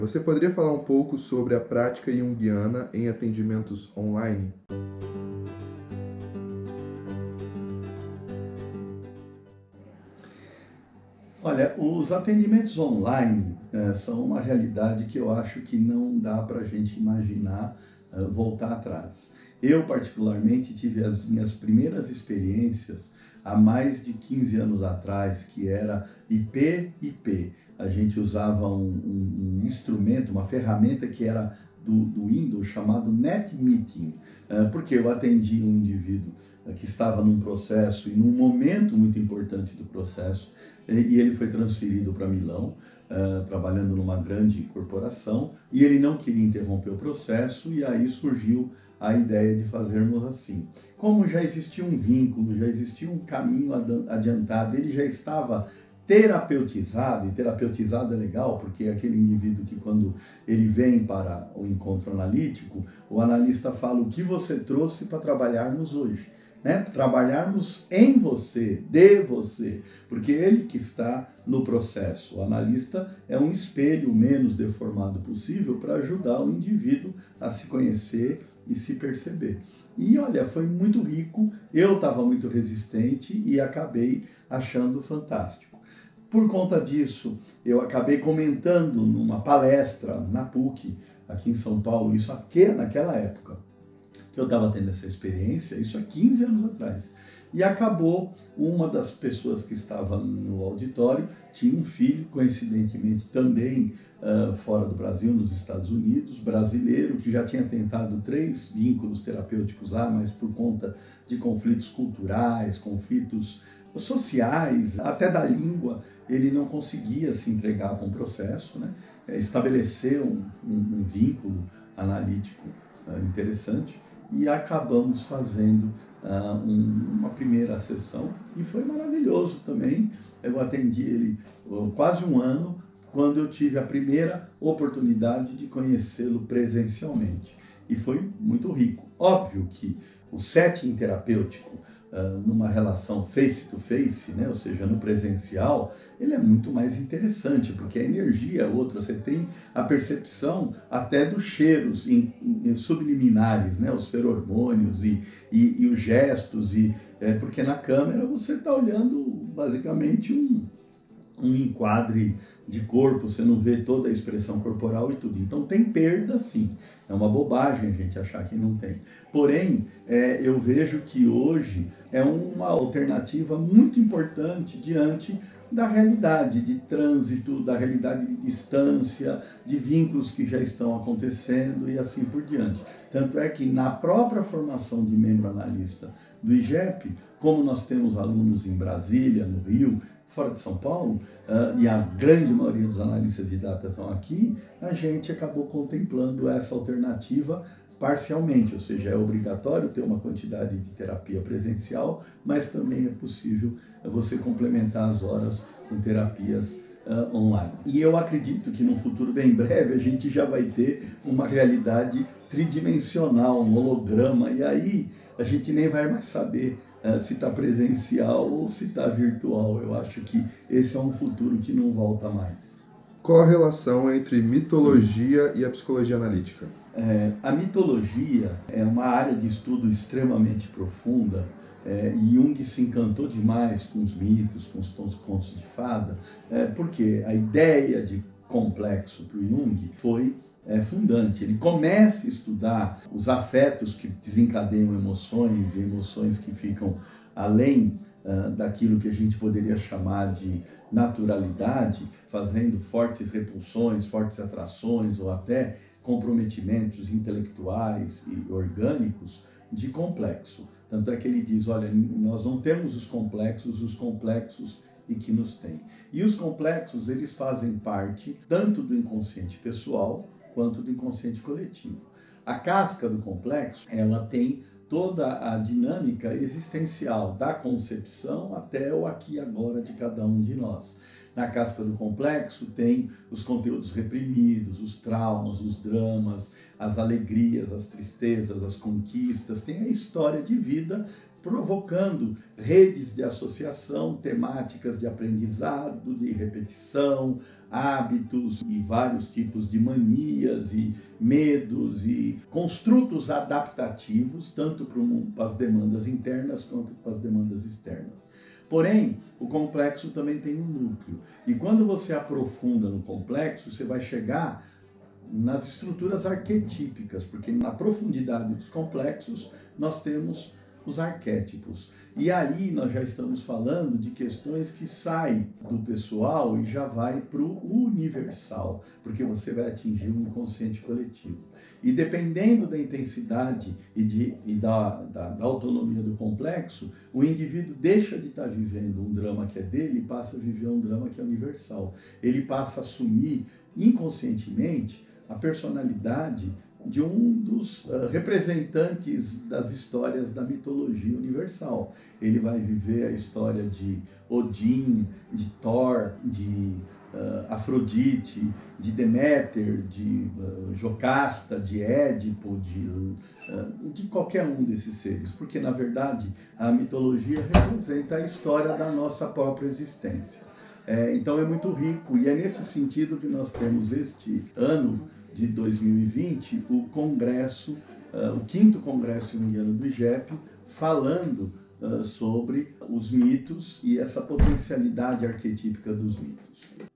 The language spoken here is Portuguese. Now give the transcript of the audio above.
Você poderia falar um pouco sobre a prática junguiana em atendimentos online? Olha, os atendimentos online são uma realidade que eu acho que não dá para a gente imaginar voltar atrás. Eu, particularmente, tive as minhas primeiras experiências há mais de 15 anos atrás, que era IP-IP. A gente usava um instrumento, uma ferramenta que era do Windows, chamado NetMeeting, porque eu atendi um indivíduo que estava num processo e num momento muito importante do processo, e ele foi transferido para Milão, trabalhando numa grande corporação, e ele não queria interromper o processo, e aí surgiu a ideia de fazermos assim. Como já existia um vínculo, já existia um caminho adiantado, ele já estava terapeutizado, e terapeutizado é legal, porque é aquele indivíduo que quando ele vem para o encontro analítico, o analista fala o que você trouxe para trabalharmos hoje. Né? Trabalharmos em você, de você, porque ele que está no processo. O analista é um espelho o menos deformado possível para ajudar o indivíduo a se conhecer e se perceber. E olha, foi muito rico, eu estava muito resistente e acabei achando fantástico. Por conta disso, eu acabei comentando numa palestra na PUC, aqui em São Paulo, isso aqui naquela época, que eu estava tendo essa experiência, isso há 15 anos atrás. E acabou, uma das pessoas que estava no auditório tinha um filho, coincidentemente também fora do Brasil, nos Estados Unidos, brasileiro, que já tinha tentado 3 vínculos terapêuticos lá, mas por conta de conflitos culturais, conflitos sociais, até da língua, ele não conseguia se entregar para um processo, né? Estabelecer um vínculo analítico interessante. E acabamos fazendo uma primeira sessão e foi maravilhoso também. Eu atendi ele quase um ano, quando eu tive a primeira oportunidade de conhecê-lo presencialmente. E foi muito rico. Óbvio que o setting terapêutico, numa relação face-to-face, né, ou seja, no presencial, ele é muito mais interessante, porque a energia é outra, você tem a percepção até dos cheiros subliminares, né, os feromônios e os gestos, porque na câmera você está olhando basicamente um enquadre de corpo, você não vê toda a expressão corporal e tudo. Então tem perda sim, é uma bobagem a gente achar que não tem. Porém, eu vejo que hoje é uma alternativa muito importante diante da realidade de trânsito, da realidade de distância, de vínculos que já estão acontecendo e assim por diante. Tanto é que na própria formação de membro analista do IGEP, como nós temos alunos em Brasília, no Rio, fora de São Paulo, e a grande maioria dos analistas de dados estão aqui, a gente acabou contemplando essa alternativa parcialmente, ou seja, é obrigatório ter uma quantidade de terapia presencial, mas também é possível você complementar as horas com terapias online. E eu acredito que no futuro bem breve a gente já vai ter uma realidade tridimensional, um holograma, e aí a gente nem vai mais saber se está presencial ou se está virtual. Eu acho que esse é um futuro que não volta mais. Qual a relação entre mitologia e a psicologia analítica? A mitologia é uma área de estudo extremamente profunda, e Jung se encantou demais com os mitos, com os contos de fada, porque a ideia de complexo para o Jung foi fundante. Ele começa a estudar os afetos que desencadeiam emoções e emoções que ficam além daquilo que a gente poderia chamar de naturalidade, fazendo fortes repulsões, fortes atrações ou até comprometimentos intelectuais e orgânicos de complexo. Tanto é que ele diz, olha, nós não temos os complexos e que nos têm. E os complexos, eles fazem parte tanto do inconsciente pessoal quanto do inconsciente coletivo. A casca do complexo, ela tem toda a dinâmica existencial, da concepção até o aqui e agora de cada um de nós. Na casca do complexo tem os conteúdos reprimidos, os traumas, os dramas, as alegrias, as tristezas, as conquistas, tem a história de vida provocando redes de associação, temáticas de aprendizado, de repetição, hábitos e vários tipos de manias e medos e construtos adaptativos, tanto para as demandas internas quanto para as demandas externas. Porém, o complexo também tem um núcleo. E quando você aprofunda no complexo, você vai chegar nas estruturas arquetípicas, porque na profundidade dos complexos nós temos os arquétipos. E aí nós já estamos falando de questões que saem do pessoal e já vai para o universal, porque você vai atingir o inconsciente coletivo. E dependendo da intensidade e da autonomia do complexo, o indivíduo deixa de estar vivendo um drama que é dele e passa a viver um drama que é universal. Ele passa a assumir inconscientemente a personalidade de um dos representantes das histórias da mitologia universal. Ele vai viver a história de Odin, de Thor, de Afrodite, de Deméter, de Jocasta, de Édipo, de qualquer um desses seres, porque na verdade a mitologia representa a história da nossa própria existência. Então é muito rico e é nesse sentido que nós temos este ano de 2020, o congresso, o 5º Congresso Junguiano do IGEP, falando sobre os mitos e essa potencialidade arquetípica dos mitos.